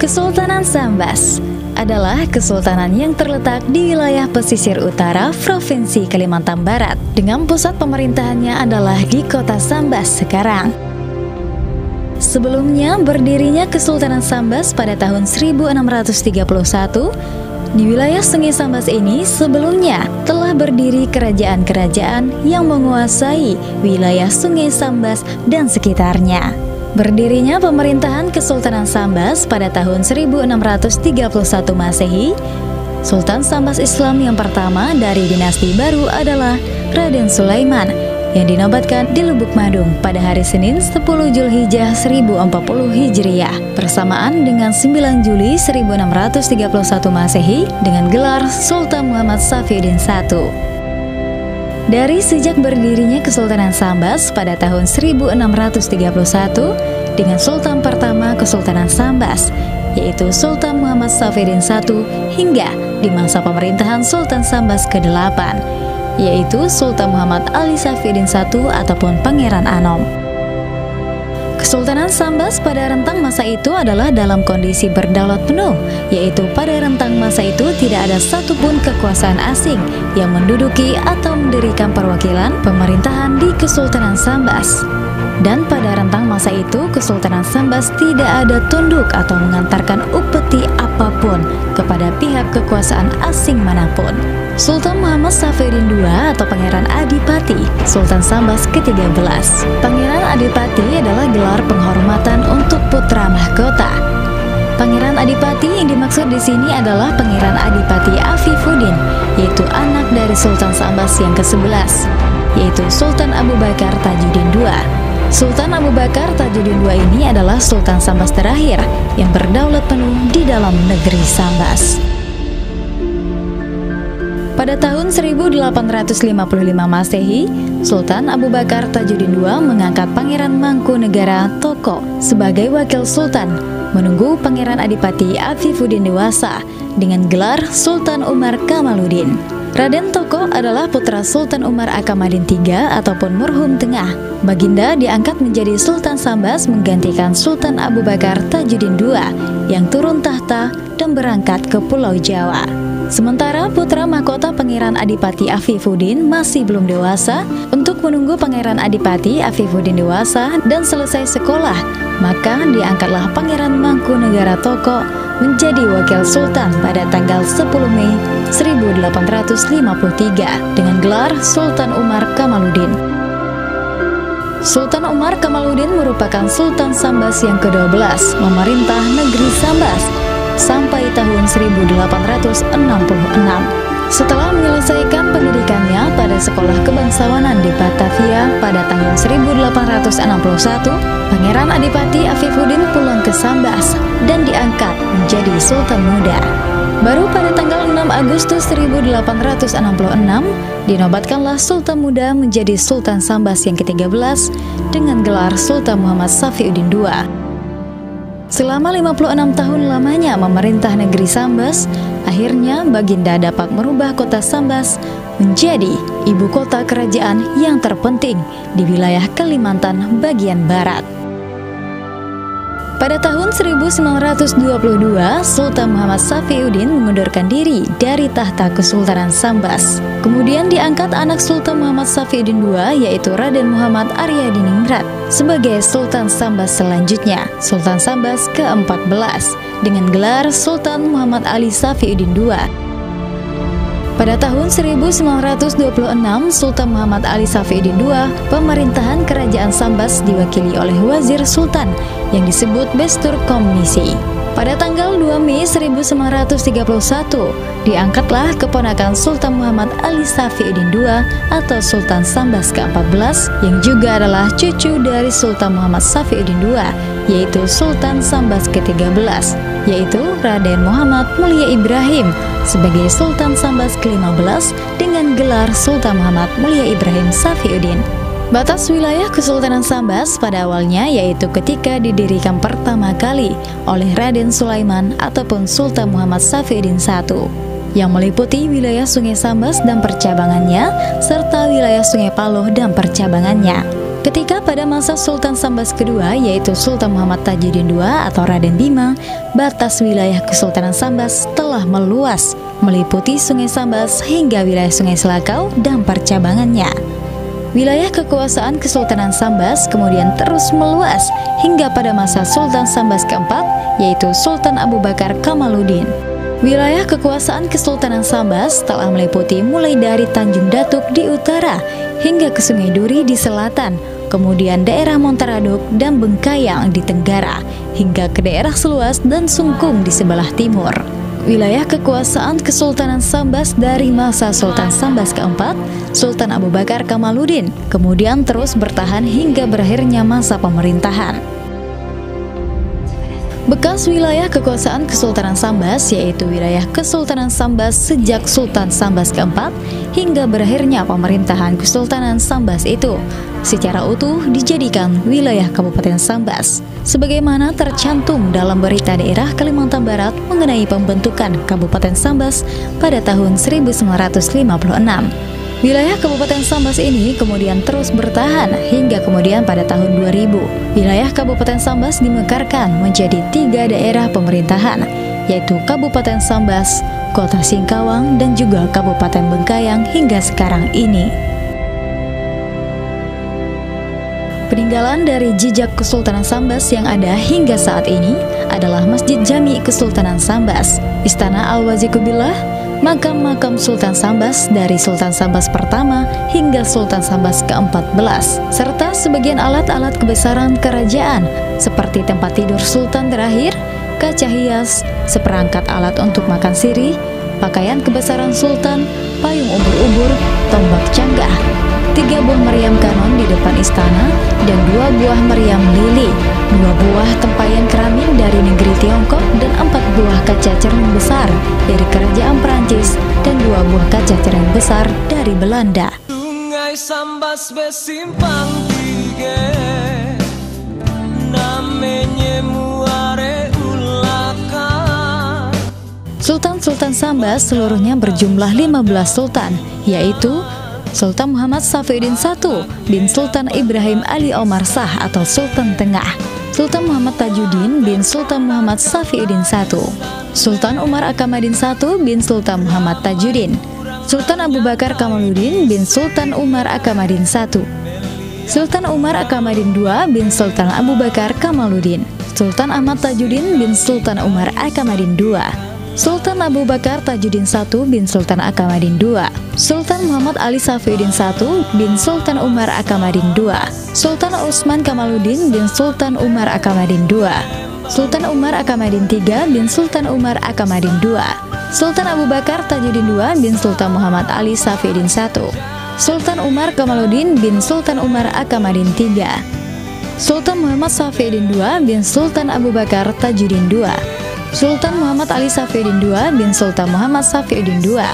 Kesultanan Sambas adalah kesultanan yang terletak di wilayah pesisir utara Provinsi Kalimantan Barat dengan pusat pemerintahannya adalah di kota Sambas sekarang. Sebelumnya berdirinya Kesultanan Sambas pada tahun 1631, di wilayah Sungai Sambas ini sebelumnya telah berdiri kerajaan-kerajaan yang menguasai wilayah Sungai Sambas dan sekitarnya. Berdirinya pemerintahan Kesultanan Sambas pada tahun 1631 Masehi, Sultan Sambas Islam yang pertama dari dinasti baru adalah Raden Sulaiman yang dinobatkan di Lubuk Madung pada hari Senin 10 Zulhijjah 1040 Hijriah bersamaan dengan 9 Juli 1631 Masehi dengan gelar Sultan Muhammad Safiuddin I. Dari sejak berdirinya Kesultanan Sambas pada tahun 1631 dengan Sultan pertama Kesultanan Sambas, yaitu Sultan Muhammad Safiuddin I, hingga di masa pemerintahan Sultan Sambas ke-8, yaitu Sultan Muhammad Ali Safiuddin I ataupun Pangeran Anom. Kesultanan Sambas pada rentang masa itu adalah dalam kondisi berdaulat penuh, yaitu pada rentang masa itu tidak ada satupun kekuasaan asing yang menduduki atau mendirikan perwakilan pemerintahan di Kesultanan Sambas. Dan pada rentang masa itu Kesultanan Sambas tidak ada tunduk atau mengantarkan upeti apapun kepada pihak kekuasaan asing manapun. Sultan Muhammad Safiuddin II atau Pangeran Adipati, Sultan Sambas ke-13. Pangeran Adipati adalah gelar penghormatan untuk putra mahkota. Pangeran Adipati yang dimaksud di sini adalah Pangeran Adipati Afifuddin, yaitu anak dari Sultan Sambas yang ke-11, yaitu Sultan Abu Bakar Tajuddin II. Sultan Abu Bakar Tajuddin II ini adalah Sultan Sambas terakhir yang berdaulat penuh di dalam negeri Sambas. Pada tahun 1855 Masehi, Sultan Abu Bakar Tajuddin II mengangkat Pangeran Mangkunegara Toko sebagai wakil sultan, menunggu Pangeran Adipati Afifuddin dewasa dengan gelar Sultan Umar Kamaluddin. Raden Toko adalah putra Sultan Umar Akamadin III ataupun Murhum Tengah. Baginda diangkat menjadi Sultan Sambas menggantikan Sultan Abu Bakar Tajuddin II yang turun tahta dan berangkat ke Pulau Jawa. Sementara putra mahkota Pangeran Adipati Afifuddin masih belum dewasa. Untuk menunggu Pangeran Adipati Afifuddin dewasa dan selesai sekolah, maka diangkatlah Pangeran Mangkunegara Toko menjadi wakil sultan pada tanggal 10 Mei 1853 dengan gelar Sultan Umar Kamaluddin. Sultan Umar Kamaluddin merupakan Sultan Sambas yang ke-12 memerintah negeri Sambas sampai tahun 1866. Setelah menyelesaikan pendidikannya pada Sekolah Kebangsawanan di Batavia pada tahun 1861, Pangeran Adipati Afifuddin pulang ke Sambas dan diangkat menjadi Sultan Muda. Baru pada tanggal 6 Agustus 1866, dinobatkanlah Sultan Muda menjadi Sultan Sambas yang ke-13 dengan gelar Sultan Muhammad Safiuddin II. Selama 56 tahun lamanya memerintah negeri Sambas, akhirnya Baginda dapat merubah kota Sambas menjadi ibu kota kerajaan yang terpenting di wilayah Kalimantan bagian barat. Pada tahun 1922, Sultan Muhammad Safiuddin mengundurkan diri dari tahta Kesultanan Sambas. Kemudian diangkat anak Sultan Muhammad Safiuddin II, yaitu Raden Muhammad Aryadiningrat, sebagai Sultan Sambas selanjutnya, Sultan Sambas ke-14, dengan gelar Sultan Muhammad Ali Safiuddin II. Pada tahun 1926, Sultan Muhammad Ali Safiuddin II, pemerintahan kerajaan Sambas diwakili oleh Wazir Sultan yang disebut Bestur Komnisi. Pada tanggal 2 Mei 1931, diangkatlah keponakan Sultan Muhammad Ali Safiuddin II atau Sultan Sambas ke-14 yang juga adalah cucu dari Sultan Muhammad Safiuddin II, yaitu Sultan Sambas ke-13, yaitu Raden Muhammad Mulia Ibrahim sebagai Sultan Sambas ke-15 dengan gelar Sultan Muhammad Mulia Ibrahim Safiuddin. Batas wilayah Kesultanan Sambas pada awalnya yaitu ketika didirikan pertama kali oleh Raden Sulaiman ataupun Sultan Muhammad Safiuddin I, yang meliputi wilayah Sungai Sambas dan percabangannya serta wilayah Sungai Paloh dan percabangannya. Ketika pada masa Sultan Sambas kedua, yaitu Sultan Muhammad Tajuddin II atau Raden Bima, batas wilayah Kesultanan Sambas telah meluas, meliputi Sungai Sambas hingga wilayah Sungai Selakau dan percabangannya. Wilayah kekuasaan Kesultanan Sambas kemudian terus meluas hingga pada masa Sultan Sambas keempat, yaitu Sultan Abu Bakar Kamaluddin. Wilayah kekuasaan Kesultanan Sambas telah meliputi mulai dari Tanjung Datuk di utara hingga ke Sungai Duri di selatan, kemudian daerah Montaraduk dan Bengkayang di tenggara, hingga ke daerah Seluas dan Sungkung di sebelah timur. Wilayah kekuasaan Kesultanan Sambas dari masa Sultan Sambas keempat, Sultan Abu Bakar Kamaluddin, kemudian terus bertahan hingga berakhirnya masa pemerintahan. Bekas wilayah kekuasaan Kesultanan Sambas yaitu wilayah Kesultanan Sambas sejak Sultan Sambas keempat hingga berakhirnya pemerintahan Kesultanan Sambas itu secara utuh dijadikan wilayah Kabupaten Sambas, sebagaimana tercantum dalam Berita Daerah Kalimantan Barat mengenai pembentukan Kabupaten Sambas pada tahun 1956. Wilayah Kabupaten Sambas ini kemudian terus bertahan hingga kemudian pada tahun 2000. Wilayah Kabupaten Sambas dimekarkan menjadi 3 daerah pemerintahan, yaitu Kabupaten Sambas, Kota Singkawang, dan juga Kabupaten Bengkayang hingga sekarang ini. Peninggalan dari jejak Kesultanan Sambas yang ada hingga saat ini adalah Masjid Jami Kesultanan Sambas, Istana Al-Wazikubillah, makam-makam Sultan Sambas dari Sultan Sambas pertama hingga Sultan Sambas ke-14, serta sebagian alat-alat kebesaran kerajaan seperti tempat tidur Sultan terakhir, kaca hias, seperangkat alat untuk makan sirih, pakaian kebesaran Sultan, payung ubur-ubur, tombak canggah, 3 buah meriam kanon di depan istana, dan 2 buah meriam lili, 2 buah tempayan keramik dari negeri Tiongkok, dan 4 buah kaca cermin besar dari kerajaan Perancis, dan 2 buah kaca cermin besar dari Belanda. Sungai Sambas besimpang tiga, namanya muare ulaka. Sultan-Sultan Sambas seluruhnya berjumlah 15 sultan, yaitu Sultan Muhammad Safiuddin I bin Sultan Ibrahim Ali Omar Shah atau Sultan Tengah, Sultan Muhammad Tajuddin bin Sultan Muhammad Safiuddin I, Sultan Umar Akamaddin I bin Sultan Muhammad Tajuddin, Sultan Abu Bakar Kamaluddin bin Sultan Umar Akamaddin I, Sultan Umar Akamaddin II bin Sultan Abu Bakar Kamaluddin, Sultan Ahmad Tajuddin bin Sultan Umar Akamaddin II, Sultan Abu Bakar Tajuddin I bin Sultan Akamaddin II, Sultan Muhammad Ali Safiuddin I bin Sultan Umar Akamaddin II, Sultan Utsman Kamaluddin bin Sultan Umar Akamaddin II, Sultan Umar Akamaddin III bin Sultan Umar Akamaddin II, Sultan Abu Bakar Tajuddin II bin Sultan Muhammad Ali Safiuddin I, Sultan Umar Kamaluddin bin Sultan Umar Akamaddin III, Sultan Muhammad Safiuddin II bin Sultan Abu Bakar Tajuddin II, Sultan Muhammad Ali Safiuddin II bin Sultan Muhammad Safiuddin II,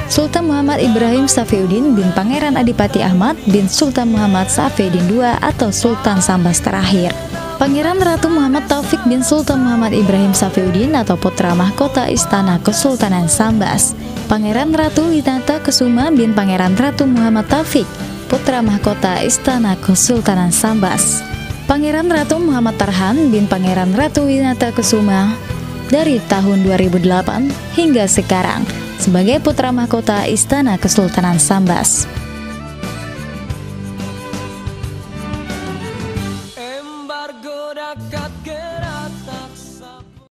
Sultan Muhammad Ibrahim Safiuddin bin Pangeran Adipati Ahmad bin Sultan Muhammad Safiuddin II atau Sultan Sambas terakhir, Pangeran Ratu Muhammad Taufik bin Sultan Muhammad Ibrahim Safiuddin atau putra mahkota Istana Kesultanan Sambas, Pangeran Ratu Winata Kusuma bin Pangeran Ratu Muhammad Taufik, putra mahkota Istana Kesultanan Sambas, Pangeran Ratu Muhammad Tarhan bin Pangeran Ratu Winata Kusuma dari tahun 2008 hingga sekarang sebagai putra mahkota Istana Kesultanan Sambas.